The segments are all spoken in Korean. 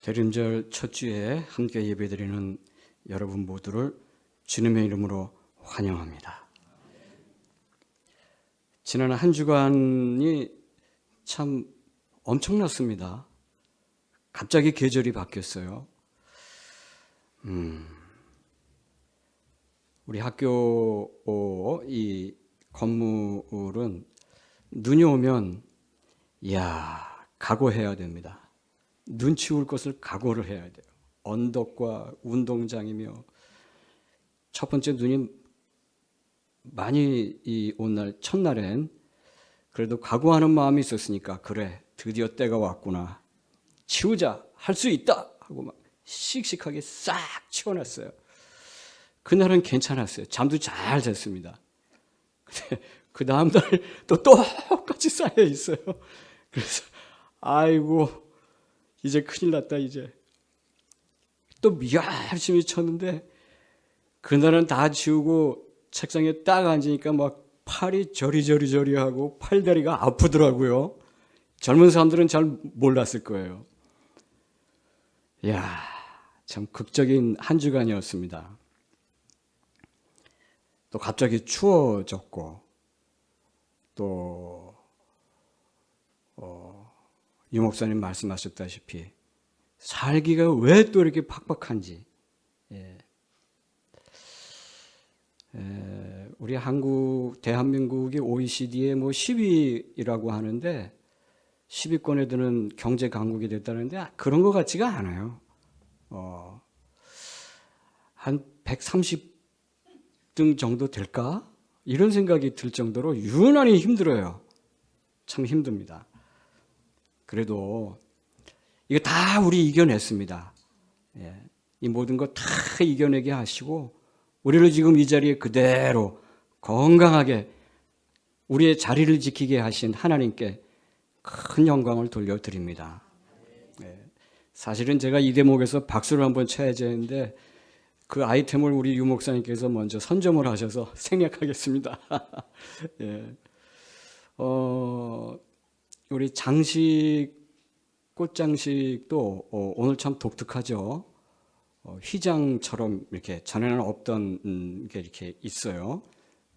대림절 첫 주에 함께 예배드리는 여러분 모두를 주님의 이름으로 환영합니다. 지난 한 주간이 참 엄청났습니다. 갑자기 계절이 바뀌었어요. 우리 학교 이 건물은 눈이 오면 각오해야 됩니다. 눈치 올 것을 각오를 해야 돼요. 언덕과 운동장이며 첫 번째 눈이 많이 온 날 첫날엔 그래도 각오하는 마음이 있었으니까 그래 드디어 때가 왔구나 치우자 할 수 있다 하고 막 씩씩하게 싹 치워놨어요. 그날은 괜찮았어요. 잠도 잘 잤습니다. 근데 그 다음날 또 똑같이 쌓여 있어요. 그래서 아이고 이제 큰일 났다. 이제 또 열심히 쳤는데 그날은 다 지우고 책상에 딱 앉으니까 막 팔이 저리저리하고 팔다리가 아프더라고요. 젊은 사람들은 잘 몰랐을 거예요. 참 극적인 한 주간이었습니다. 또 갑자기 추워졌고 또 유 목사님 말씀하셨다시피 살기가 왜 또 이렇게 팍팍한지. 우리 대한민국이 OECD의 10위라고 하는데 10위권에 드는 경제 강국이 됐다는데 그런 것 같지가 않아요. 한 130등 정도 될까? 이런 생각이 들 정도로 유난히 힘들어요. 참 힘듭니다. 그래도 이거 다 우리 이겨냈습니다. 이 모든 거 다 이겨내게 하시고 우리를 지금 이 자리에 그대로 건강하게 우리의 자리를 지키게 하신 하나님께 큰 영광을 돌려드립니다. 사실은 제가 이 대목에서 박수를 한번 쳐야 되는데 그 아이템을 우리 유 목사님께서 먼저 선점을 하셔서 생략하겠습니다. 우리 꽃장식도 오늘 참 독특하죠. 휘장처럼 이렇게 전에는 없던 게 이렇게 있어요.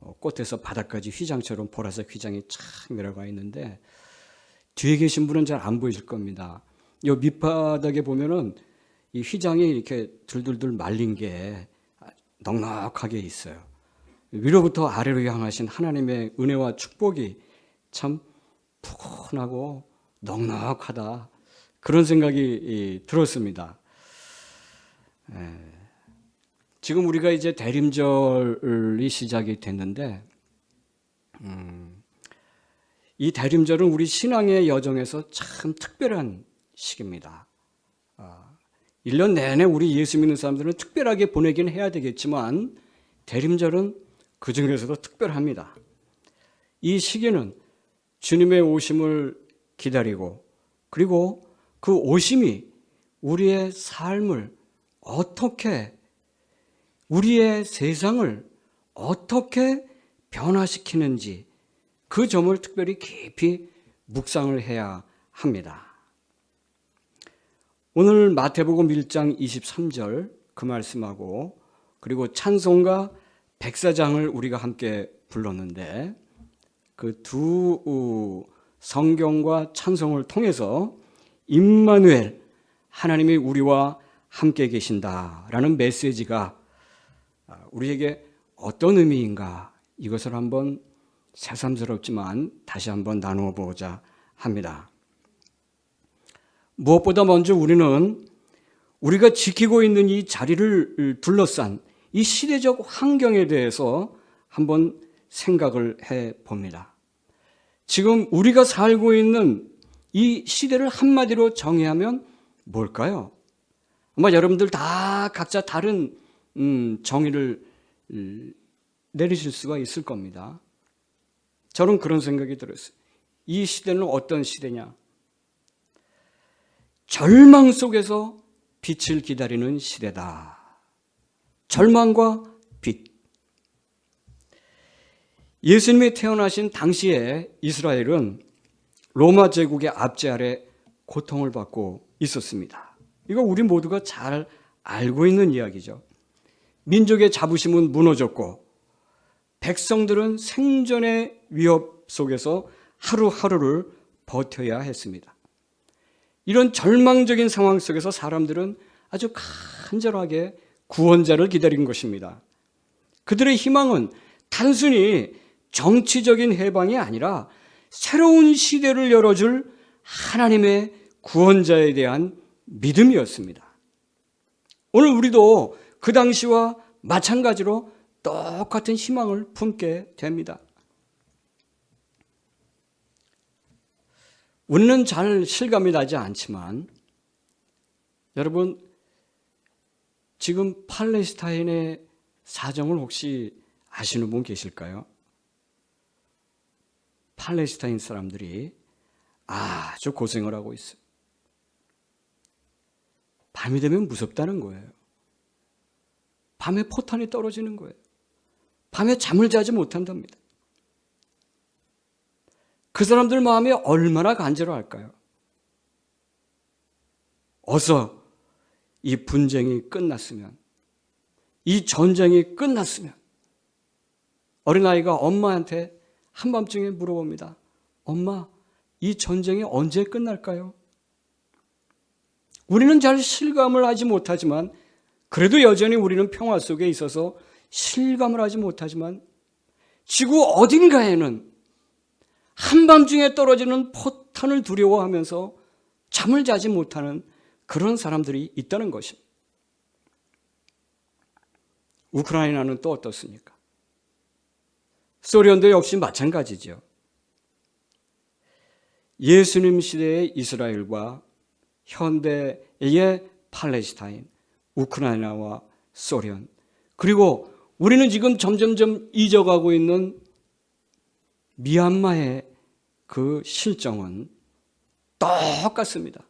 꽃에서 바닥까지 휘장처럼 보라색 휘장이 쫙 내려가 있는데 뒤에 계신 분은 잘 안 보이실 겁니다. 이 밑바닥에 보면은 이 휘장이 이렇게 둘둘둘 말린 게 넉넉하게 있어요. 위로부터 아래로 향하신 하나님의 은혜와 축복이 참 푸근하고 넉넉하다. 그런 생각이 들었습니다. 지금 우리가 이제 대림절이 시작이 됐는데 이 대림절은 우리 신앙의 여정에서 참 특별한 시기입니다. 1년 내내 우리 예수 믿는 사람들은 특별하게 보내긴 해야 되겠지만 대림절은 그 중에서도 특별합니다. 이 시기는 주님의 오심을 기다리고 그리고 그 오심이 우리의 삶을 어떻게 우리의 세상을 어떻게 변화시키는지 그 점을 특별히 깊이 묵상을 해야 합니다. 오늘 마태복음 1장 23절 그 말씀하고 그리고 찬송가 백사장을 우리가 함께 불렀는데 그 두 성경과 찬송을 통해서 임마누엘 하나님이 우리와 함께 계신다라는 메시지가 우리에게 어떤 의미인가 이것을 한번 새삼스럽지만 다시 한번 나누어 보고자 합니다. 무엇보다 먼저 우리는 우리가 지키고 있는 이 자리를 둘러싼 이 시대적 환경에 대해서 한번 생각을 해 봅니다. 지금 우리가 살고 있는 이 시대를 한마디로 정의하면 뭘까요? 아마 여러분들 다 각자 다른 정의를 내리실 수가 있을 겁니다. 저는 그런 생각이 들었어요. 이 시대는 어떤 시대냐? 절망 속에서 빛을 기다리는 시대다. 절망과 빛. 예수님이 태어나신 당시에 이스라엘은 로마 제국의 압제 아래 고통을 받고 있었습니다. 이거 우리 모두가 잘 알고 있는 이야기죠. 민족의 자부심은 무너졌고 백성들은 생존의 위협 속에서 하루하루를 버텨야 했습니다. 이런 절망적인 상황 속에서 사람들은 아주 간절하게 구원자를 기다린 것입니다. 그들의 희망은 단순히 정치적인 해방이 아니라 새로운 시대를 열어줄 하나님의 구원자에 대한 믿음이었습니다. 오늘 우리도 그 당시와 마찬가지로 똑같은 희망을 품게 됩니다. 우리는 잘 실감이 나지 않지만 여러분, 지금 팔레스타인의 사정을 혹시 아시는 분 계실까요? 팔레스타인 사람들이 아주 고생을 하고 있어요. 밤이 되면 무섭다는 거예요. 밤에 포탄이 떨어지는 거예요. 밤에 잠을 자지 못한답니다. 그 사람들 마음이 얼마나 간절할까요? 어서 이 분쟁이 끝났으면, 이 전쟁이 끝났으면. 어린아이가 엄마한테 한밤중에 물어봅니다. 엄마, 이 전쟁이 언제 끝날까요? 우리는 잘 실감을 하지 못하지만, 그래도 여전히 우리는 평화 속에 있어서 실감을 하지 못하지만, 지구 어딘가에는 한밤중에 떨어지는 포탄을 두려워하면서 잠을 자지 못하는 그런 사람들이 있다는 것입니다. 우크라이나는 또 어떻습니까? 소련도 역시 마찬가지죠. 예수님 시대의 이스라엘과 현대의 팔레스타인, 우크라이나와 소련, 그리고 우리는 지금 점점점 잊어가고 있는 미얀마의 그 실정은 똑같습니다.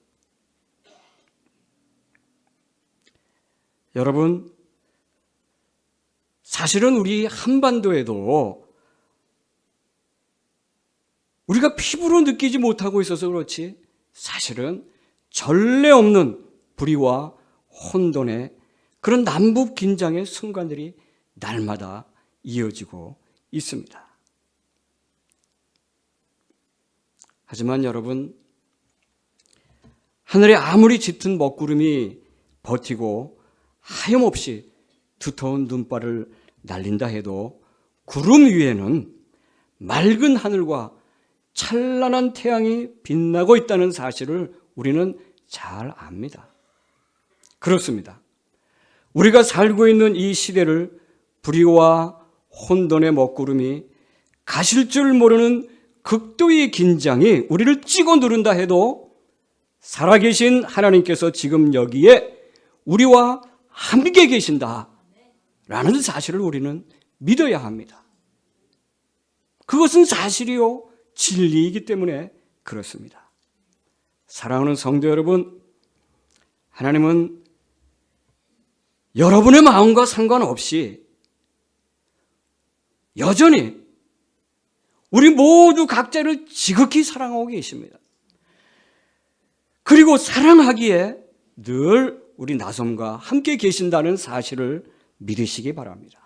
여러분, 사실은 우리 한반도에도 우리가 피부로 느끼지 못하고 있어서 그렇지 사실은 전례 없는 불의와 혼돈의 그런 남북 긴장의 순간들이 날마다 이어지고 있습니다. 하지만 여러분, 하늘에 아무리 짙은 먹구름이 버티고 하염없이 두터운 눈발을 날린다 해도 구름 위에는 맑은 하늘과 찬란한 태양이 빛나고 있다는 사실을 우리는 잘 압니다. 그렇습니다. 우리가 살고 있는 이 시대를 불의와 혼돈의 먹구름이 가실 줄 모르는 극도의 긴장이 우리를 찍어 누른다 해도 살아계신 하나님께서 지금 여기에 우리와 함께 계신다라는 사실을 우리는 믿어야 합니다. 그것은 사실이요, 진리이기 때문에 그렇습니다. 사랑하는 성도 여러분, 하나님은 여러분의 마음과 상관없이 여전히 우리 모두 각자를 지극히 사랑하고 계십니다. 그리고 사랑하기에 늘 우리 나섬과 함께 계신다는 사실을 믿으시기 바랍니다.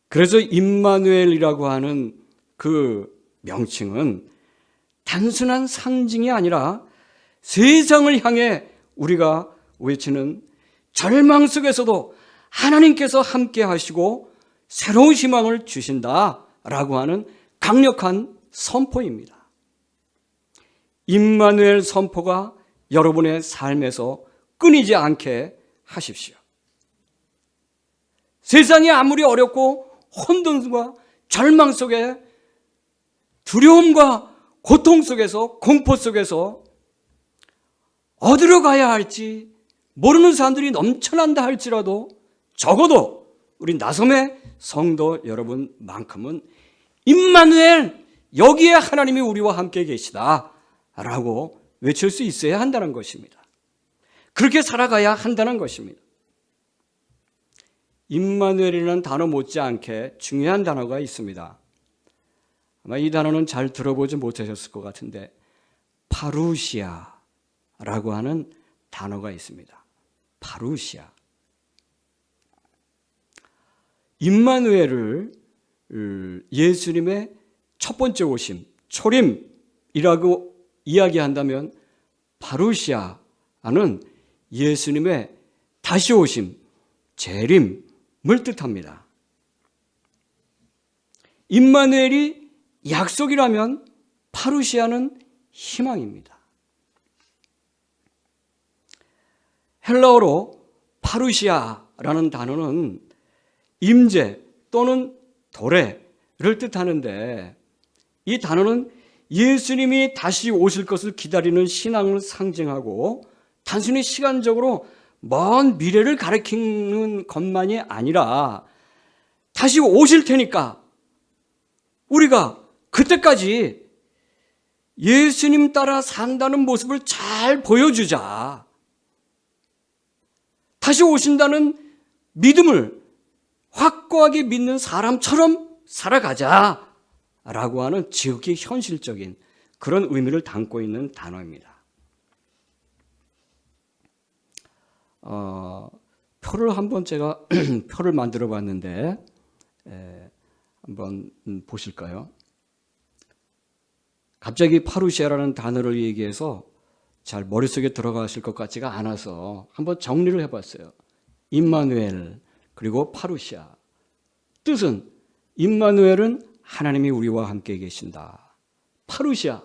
그래서 임마누엘이라고 하는 그 명칭은 단순한 상징이 아니라 세상을 향해 우리가 외치는 절망 속에서도 하나님께서 함께 하시고 새로운 희망을 주신다라고 하는 강력한 선포입니다. 임마누엘 선포가 여러분의 삶에서 끊이지 않게 하십시오. 세상이 아무리 어렵고 혼돈과 절망 속에 두려움과 고통 속에서 공포 속에서 어디로 가야 할지 모르는 사람들이 넘쳐난다 할지라도 적어도 우리 나섬의 성도 여러분만큼은 임마누엘, 여기에 하나님이 우리와 함께 계시다 라고 외칠 수 있어야 한다는 것입니다. 그렇게 살아가야 한다는 것입니다. 임마누엘이라는 단어 못지않게 중요한 단어가 있습니다. 아마 이 단어는 잘 들어보지 못하셨을 것 같은데 파루시아, 파루시아라고 하는 단어가 있습니다. 파루시아. 임마누엘을 예수님의 첫 번째 오심, 초림이라고 이야기한다면 파루시아는 예수님의 다시 오심, 재림을 뜻합니다. 임마누엘이 약속이라면 파루시아는 희망입니다. 헬라어로 파루시아라는 단어는 임재 또는 도래를 뜻하는데 이 단어는 예수님이 다시 오실 것을 기다리는 신앙을 상징하고 단순히 시간적으로 먼 미래를 가리키는 것만이 아니라 다시 오실 테니까 우리가 그때까지 예수님 따라 산다는 모습을 잘 보여주자. 다시 오신다는 믿음을 확고하게 믿는 사람처럼 살아가자라고 하는 지극히 현실적인 그런 의미를 담고 있는 단어입니다. 표를 한번 제가 표를 만들어 봤는데 한번 보실까요? 갑자기 파루시아라는 단어를 얘기해서 잘 머릿속에 들어가실 것 같지가 않아서 한번 정리를 해봤어요. 임마누엘 그리고 파루시아. 뜻은 임마누엘은 하나님이 우리와 함께 계신다. 파루시아,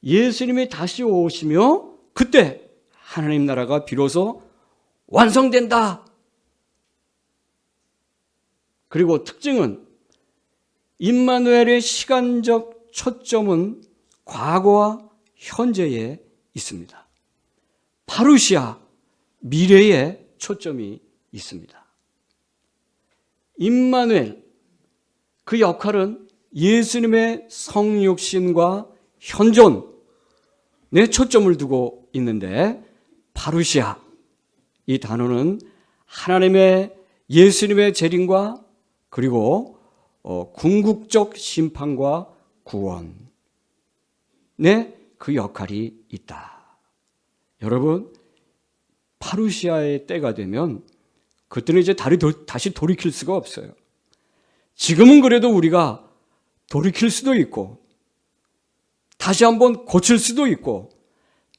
예수님이 다시 오시며 그때 하나님 나라가 비로소 완성된다. 그리고 특징은 임마누엘의 시간적 초점은 과거와 현재에 있습니다. 파루시아, 미래에 초점이 있습니다. 임마누엘, 그 역할은 예수님의 성육신과 현존에 초점을 두고 있는데 파루시아, 이 단어는 하나님의 예수님의 재림과 그리고 궁극적 심판과 구원에 그 역할이 있다. 여러분, 파루시아의 때가 되면 그때는 이제 다시 돌이킬 수가 없어요. 지금은 그래도 우리가 돌이킬 수도 있고 다시 한번 고칠 수도 있고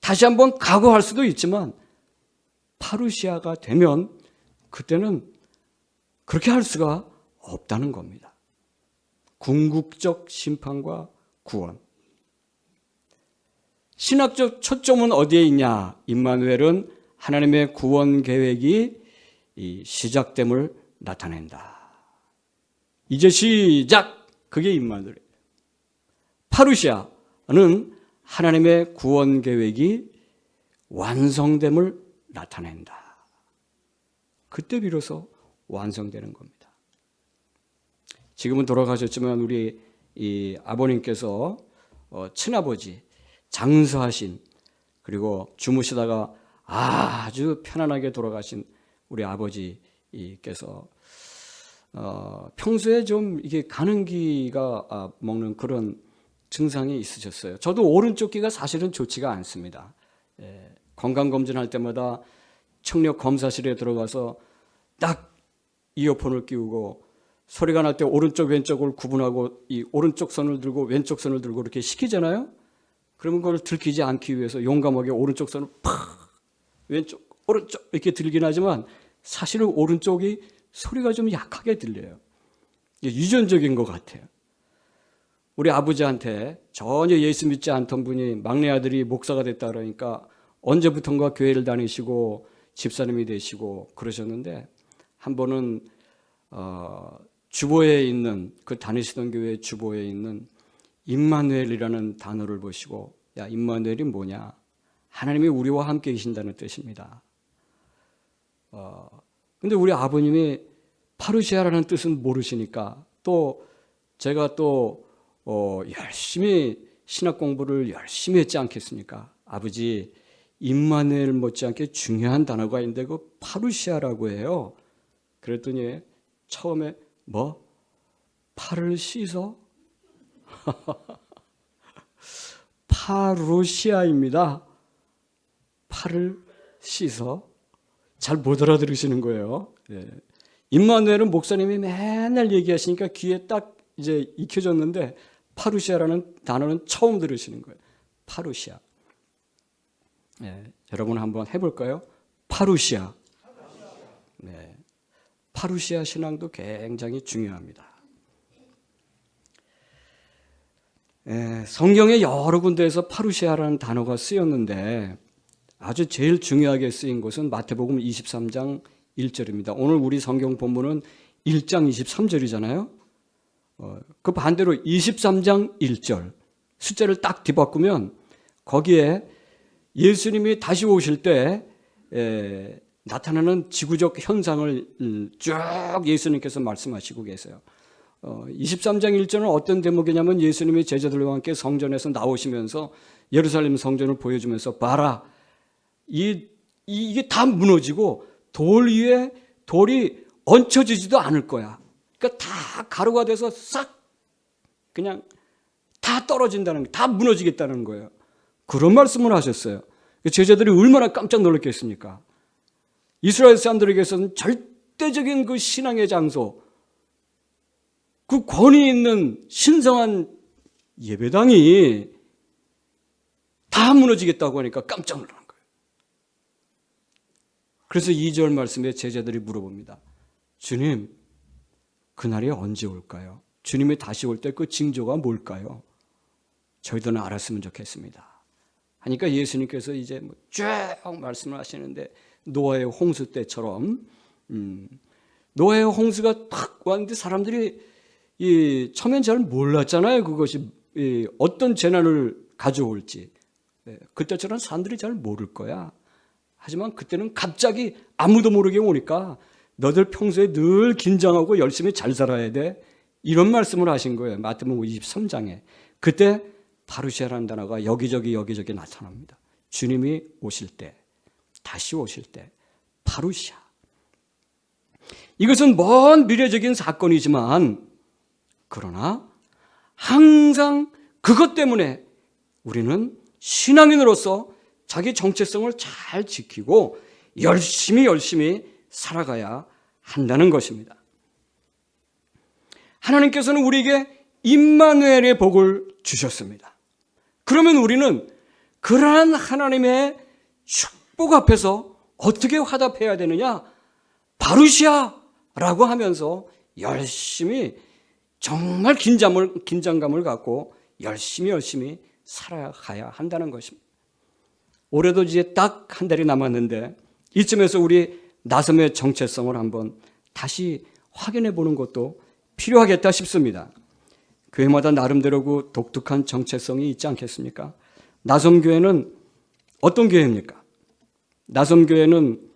다시 한번 각오할 수도 있지만 파루시아가 되면 그때는 그렇게 할 수가 없다는 겁니다. 궁극적 심판과 구원. 신학적 초점은 어디에 있냐? 임마누엘은 하나님의 구원 계획이 시작됨을 나타낸다. 이제 시작! 그게 임마누엘. 파루시아는 하나님의 구원 계획이 완성됨을 나타낸다. 그때 비로소 완성되는 겁니다. 지금은 돌아가셨지만 우리 이 아버님께서 친아버지 장수하신 그리고 주무시다가 아주 편안하게 돌아가신 우리 아버지께서 평소에 좀 이게 가는기가 먹는 그런 증상이 있으셨어요. 저도 오른쪽 귀가 사실은 좋지가 않습니다. 건강검진할 때마다 청력 검사실에 들어가서 딱 이어폰을 끼우고 소리가 날 때 오른쪽 왼쪽을 구분하고 이 오른쪽 손을 들고 왼쪽 손을 들고 이렇게 시키잖아요. 그러면 그걸 들키지 않기 위해서 용감하게 오른쪽 손을 팍 왼쪽 오른쪽 이렇게 들긴 하지만 사실은 오른쪽이 소리가 좀 약하게 들려요. 유전적인 것 같아요. 우리 아버지한테 전혀 예수 믿지 않던 분이 막내 아들이 목사가 됐다 그러니까 언제부턴가 교회를 다니시고 집사님이 되시고 그러셨는데 한 번은 주보에 있는 그 다니시던 교회 주보에 있는 임마누엘이라는 단어를 보시고 야 임마누엘이 뭐냐? 하나님이 우리와 함께 계신다는 뜻입니다. 근데 우리 아버님이 파루시아라는 뜻은 모르시니까 또 제가 또 열심히 신학 공부를 열심히 했지 않겠습니까? 아버지 임마누엘 못지않게 중요한 단어가 있는데 그 파루시아라고 해요. 그랬더니 처음에 뭐? 팔을 씻어? 파루시아입니다. 팔을 씻어. 잘 못 알아들으시는 거예요. 예. 임마누엘은 목사님이 맨날 얘기하시니까 귀에 딱 이제 익혀졌는데 파루시아라는 단어는 처음 들으시는 거예요. 파루시아. 예. 여러분 한번 해볼까요? 파루시아. 네. 파루시아 신앙도 굉장히 중요합니다. 성경의 여러 군데에서 파루시아라는 단어가 쓰였는데 아주 제일 중요하게 쓰인 것은 마태복음 23장 1절입니다. 오늘 우리 성경 본문은 1장 23절이잖아요. 그 반대로 23장 1절 숫자를 딱 뒤바꾸면 거기에 예수님이 다시 오실 때 나타나는 지구적 현상을 쭉 예수님께서 말씀하시고 계세요. 23장 1절은 어떤 대목이냐면 예수님이 제자들과 함께 성전에서 나오시면서 예루살렘 성전을 보여주면서 봐라, 이게 다 무너지고 돌 위에 돌이 얹혀지지도 않을 거야. 그러니까 다 가루가 돼서 싹 그냥 다 떨어진다는 거예요. 다 무너지겠다는 거예요. 그런 말씀을 하셨어요. 제자들이 얼마나 깜짝 놀랐겠습니까? 이스라엘 사람들에게서는 절대적인 그 신앙의 장소, 그 권위 있는 신성한 예배당이 다 무너지겠다고 하니까 깜짝 놀란 거예요. 그래서 2절 말씀에 제자들이 물어봅니다. 주님, 그날이 언제 올까요? 주님이 다시 올 때 그 징조가 뭘까요? 저희들은 알았으면 좋겠습니다. 하니까 예수님께서 이제 쭉 말씀을 하시는데 노아의 홍수 때처럼 노아의 홍수가 탁 왔는데 사람들이 처음엔 잘 몰랐잖아요. 그것이 어떤 재난을 가져올지. 그때처럼 사람들이 잘 모를 거야. 하지만 그때는 갑자기 아무도 모르게 오니까 너들 평소에 늘 긴장하고 열심히 잘 살아야 돼. 이런 말씀을 하신 거예요. 마태복음 23장에. 그때 파루시아라는 단어가 여기저기 나타납니다. 주님이 오실 때, 다시 오실 때, 파루시아. 이것은 먼 미래적인 사건이지만 그러나 항상 그것 때문에 우리는 신앙인으로서 자기 정체성을 잘 지키고 열심히 살아가야 한다는 것입니다. 하나님께서는 우리에게 임마누엘의 복을 주셨습니다. 그러면 우리는 그러한 하나님의 축복 앞에서 어떻게 화답해야 되느냐? 파루시아라고 하면서 열심히 정말 긴장감을 갖고 열심히 살아가야 한다는 것입니다. 올해도 이제 딱 한 달이 남았는데 이쯤에서 우리 나섬의 정체성을 한번 다시 확인해 보는 것도 필요하겠다 싶습니다. 교회마다 나름대로 그 독특한 정체성이 있지 않겠습니까? 나섬교회는 어떤 교회입니까? 나섬교회는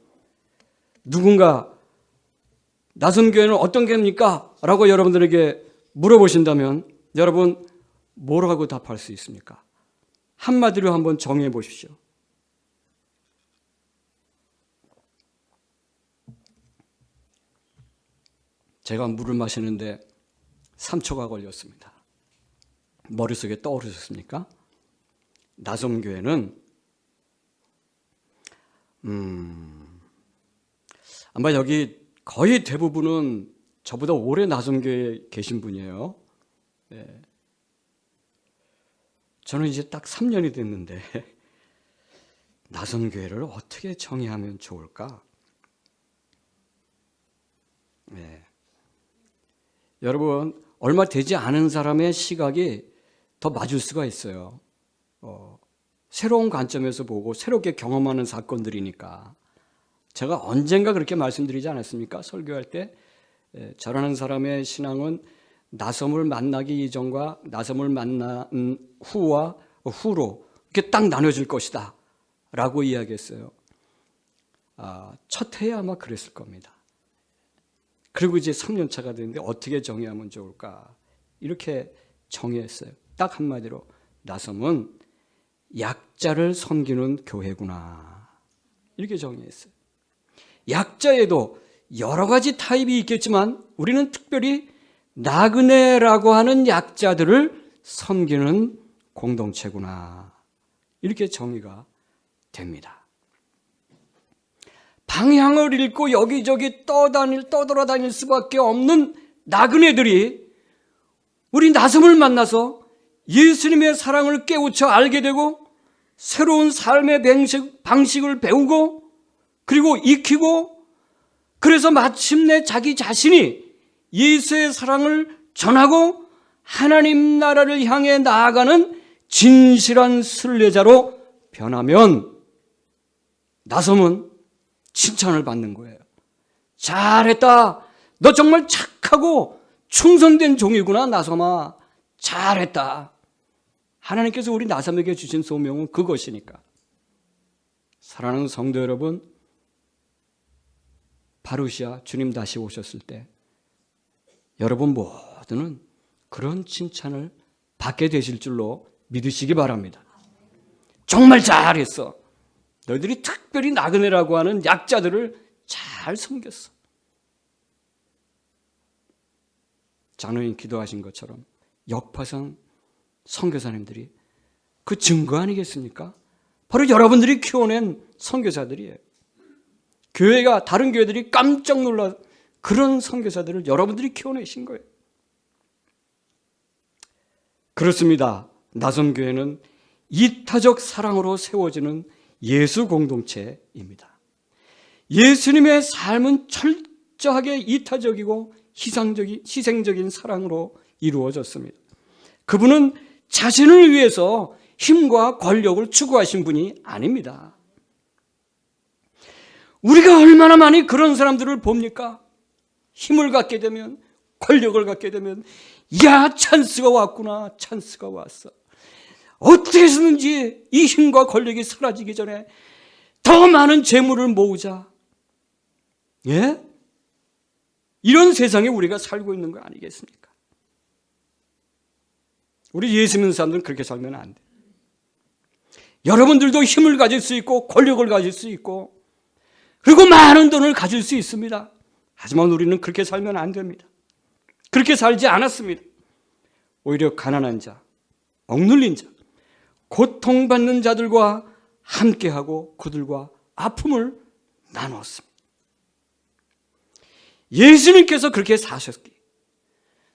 나섬교회는 어떤 교회입니까? 라고 여러분들에게 물어보신다면 여러분 뭐라고 답할 수 있습니까? 한마디로 한번 정의해 보십시오. 제가 물을 마시는데 3초가 걸렸습니다. 머릿속에 떠오르셨습니까? 나섬교회는 아마 여기 거의 대부분은 저보다 오래 나섬교회에 계신 분이에요. 네. 저는 이제 딱 3년이 됐는데 나섬교회를 어떻게 정의하면 좋을까? 네. 여러분, 얼마 되지 않은 사람의 시각이 더 맞을 수가 있어요. 새로운 관점에서 보고 새롭게 경험하는 사건들이니까. 제가 언젠가 그렇게 말씀드리지 않았습니까? 설교할 때 저라는 사람의 신앙은 나섬을 만나기 이전과 나섬을 만난 후로 이렇게 딱 나눠질 것이다 라고 이야기했어요. 첫 해에 아마 그랬을 겁니다. 그리고 이제 3년 차가 됐는데 어떻게 정의하면 좋을까? 이렇게 정의했어요. 딱 한마디로 나섬은 약자를 섬기는 교회구나. 이렇게 정의했어요. 약자에도 여러 가지 타입이 있겠지만 우리는 특별히 나그네라고 하는 약자들을 섬기는 공동체구나. 이렇게 정의가 됩니다. 방향을 잃고 여기저기 떠돌아다닐 수밖에 없는 나그네들이 우리 나섬을 만나서 예수님의 사랑을 깨우쳐 알게 되고 새로운 삶의 방식을 배우고 그리고 익히고 그래서 마침내 자기 자신이 예수의 사랑을 전하고 하나님 나라를 향해 나아가는 진실한 순례자로 변하면 나섬은 칭찬을 받는 거예요. 잘했다. 너 정말 착하고 충성된 종이구나, 나섬아. 잘했다. 하나님께서 우리 나섬에게 주신 소명은 그것이니까. 사랑하는 성도 여러분, 바루시아 주님 다시 오셨을 때 여러분 모두는 그런 칭찬을 받게 되실 줄로 믿으시기 바랍니다. 정말 잘했어. 너희들이 특별히 나그네라고 하는 약자들을 잘 섬겼어. 장로님 기도하신 것처럼 역파상 선교사님들이 그 증거 아니겠습니까? 바로 여러분들이 키워낸 선교사들이에요. 교회가 다른 교회들이 깜짝 놀라 그런 선교사들을 여러분들이 키워내신 거예요. 그렇습니다. 나섬교회는 이타적 사랑으로 세워지는 예수 공동체입니다. 예수님의 삶은 철저하게 이타적이고 희생적인 사랑으로 이루어졌습니다. 그분은 자신을 위해서 힘과 권력을 추구하신 분이 아닙니다. 우리가 얼마나 많이 그런 사람들을 봅니까? 힘을 갖게 되면, 권력을 갖게 되면, 야, 찬스가 왔구나, 찬스가 왔어. 어떻게 해서든지 이 힘과 권력이 사라지기 전에 더 많은 재물을 모으자. 예? 이런 세상에 우리가 살고 있는 거 아니겠습니까? 우리 예수 믿는 사람들은 그렇게 살면 안 돼. 여러분들도 힘을 가질 수 있고 권력을 가질 수 있고 그리고 많은 돈을 가질 수 있습니다. 하지만 우리는 그렇게 살면 안 됩니다. 그렇게 살지 않았습니다. 오히려 가난한 자, 억눌린 자, 고통받는 자들과 함께하고 그들과 아픔을 나누었습니다. 예수님께서 그렇게 사셨기.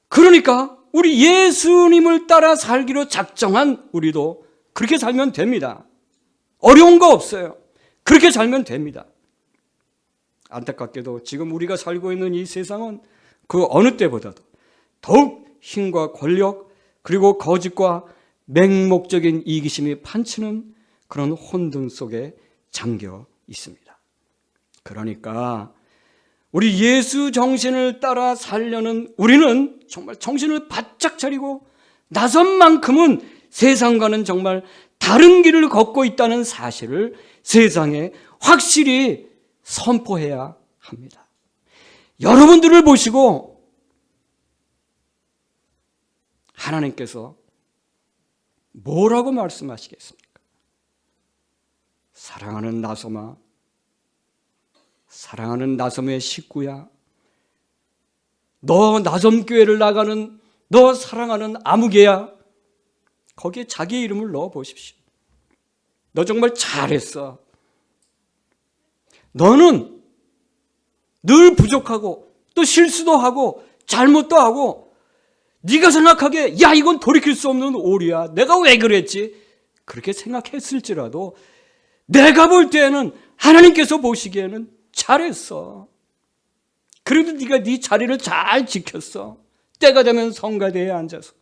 그러니까 우리 예수님을 따라 살기로 작정한 우리도 그렇게 살면 됩니다. 어려운 거 없어요. 그렇게 살면 됩니다. 안타깝게도 지금 우리가 살고 있는 이 세상은 그 어느 때보다도 더욱 힘과 권력 그리고 거짓과 맹목적인 이기심이 판치는 그런 혼돈 속에 잠겨 있습니다. 그러니까 우리 예수 정신을 따라 살려는 우리는 정말 정신을 바짝 차리고 나선만큼은 세상과는 정말 다른 길을 걷고 있다는 사실을 세상에 확실히 선포해야 합니다. 여러분들을 보시고 하나님께서 뭐라고 말씀하시겠습니까? 사랑하는 나섬아, 사랑하는 나섬의 식구야, 너 나섬교회를 나가는 너 사랑하는 아무개야, 거기에 자기 이름을 넣어 보십시오. 너 정말 잘했어. 너는 늘 부족하고 또 실수도 하고 잘못도 하고 네가 생각하기에 야 이건 돌이킬 수 없는 오류야. 내가 왜 그랬지? 그렇게 생각했을지라도 내가 볼 때에는 하나님께서 보시기에는 잘했어. 그래도 네가 네 자리를 잘 지켰어. 때가 되면 성가대에 앉아서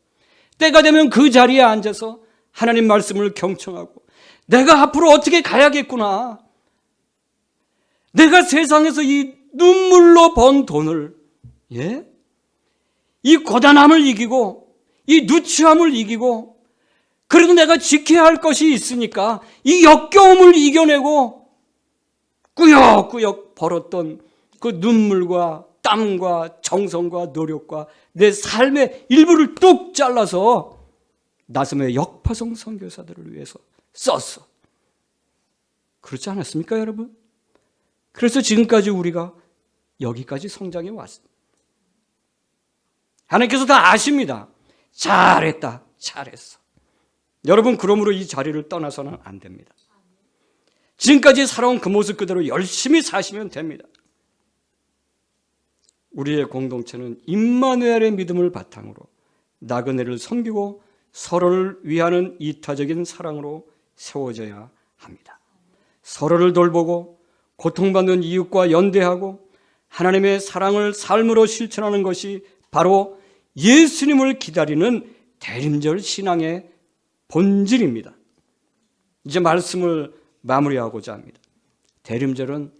때가 되면 그 자리에 앉아서 하나님 말씀을 경청하고 내가 앞으로 어떻게 가야겠구나. 내가 세상에서 이 눈물로 번 돈을 이 고단함을 이기고 이 누추함을 이기고 그래도 내가 지켜야 할 것이 있으니까 이 역겨움을 이겨내고 꾸역꾸역 벌었던 그 눈물과 땀과 정성과 노력과 내 삶의 일부를 뚝 잘라서 나섬의 역파송 선교사들을 위해서 썼어. 그렇지 않았습니까, 여러분? 그래서 지금까지 우리가 여기까지 성장해 왔습니다. 하나님께서 다 아십니다. 잘했다, 잘했어. 여러분, 그러므로 이 자리를 떠나서는 안 됩니다. 지금까지 살아온 그 모습 그대로 열심히 사시면 됩니다. 우리의 공동체는 임마누엘의 믿음을 바탕으로 나그네를 섬기고 서로를 위하는 이타적인 사랑으로 세워져야 합니다. 서로를 돌보고 고통받는 이웃과 연대하고 하나님의 사랑을 삶으로 실천하는 것이 바로 예수님을 기다리는 대림절 신앙의 본질입니다. 이제 말씀을 마무리하고자 합니다. 대림절은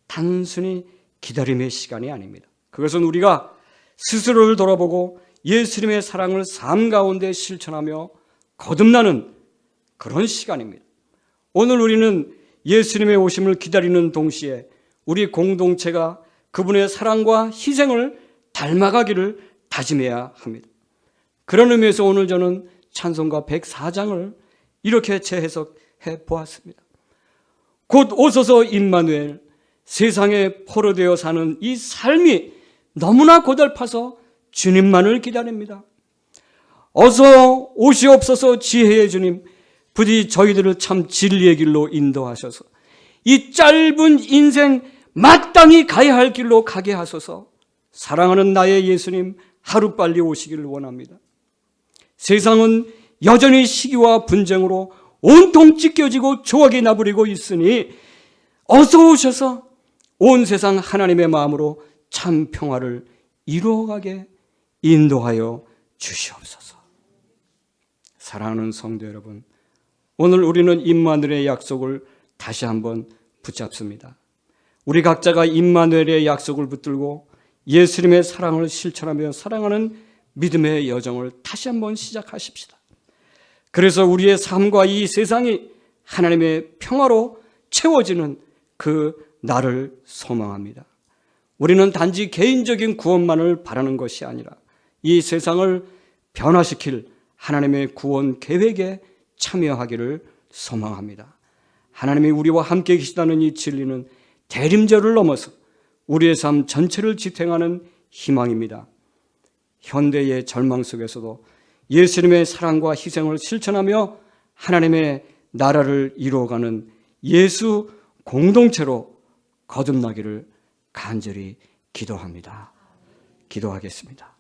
단순히 기다림의 시간이 아닙니다. 그것은 우리가 스스로를 돌아보고 예수님의 사랑을 삶 가운데 실천하며 거듭나는 그런 시간입니다. 오늘 우리는 예수님의 오심을 기다리는 동시에 우리 공동체가 그분의 사랑과 희생을 닮아가기를 다짐해야 합니다. 그런 의미에서 오늘 저는 찬송가 104장을 이렇게 재해석해 보았습니다. 곧 오소서 임마누엘, 세상에 포로되어 사는 이 삶이 너무나 고달파서 주님만을 기다립니다. 어서 오시옵소서 지혜의 주님, 부디 저희들을 참 진리의 길로 인도하셔서 이 짧은 인생 마땅히 가야 할 길로 가게 하소서. 사랑하는 나의 예수님, 하루빨리 오시기를 원합니다. 세상은 여전히 시기와 분쟁으로 온통 찢겨지고 조각이 나부리고 있으니 어서 오셔서 온 세상 하나님의 마음으로 참 평화를 이루어가게 인도하여 주시옵소서. 사랑하는 성도 여러분, 오늘 우리는 임마누엘의 약속을 다시 한번 붙잡습니다. 우리 각자가 임마누엘의 약속을 붙들고 예수님의 사랑을 실천하며 사랑하는 믿음의 여정을 다시 한번 시작하십시다. 그래서 우리의 삶과 이 세상이 하나님의 평화로 채워지는 그 날을 소망합니다. 우리는 단지 개인적인 구원만을 바라는 것이 아니라 이 세상을 변화시킬 하나님의 구원 계획에 참여하기를 소망합니다. 하나님이 우리와 함께 계시다는 이 진리는 대림절을 넘어서 우리의 삶 전체를 지탱하는 희망입니다. 현대의 절망 속에서도 예수님의 사랑과 희생을 실천하며 하나님의 나라를 이루어가는 예수 공동체로 거듭나기를 간절히 기도합니다. 기도하겠습니다.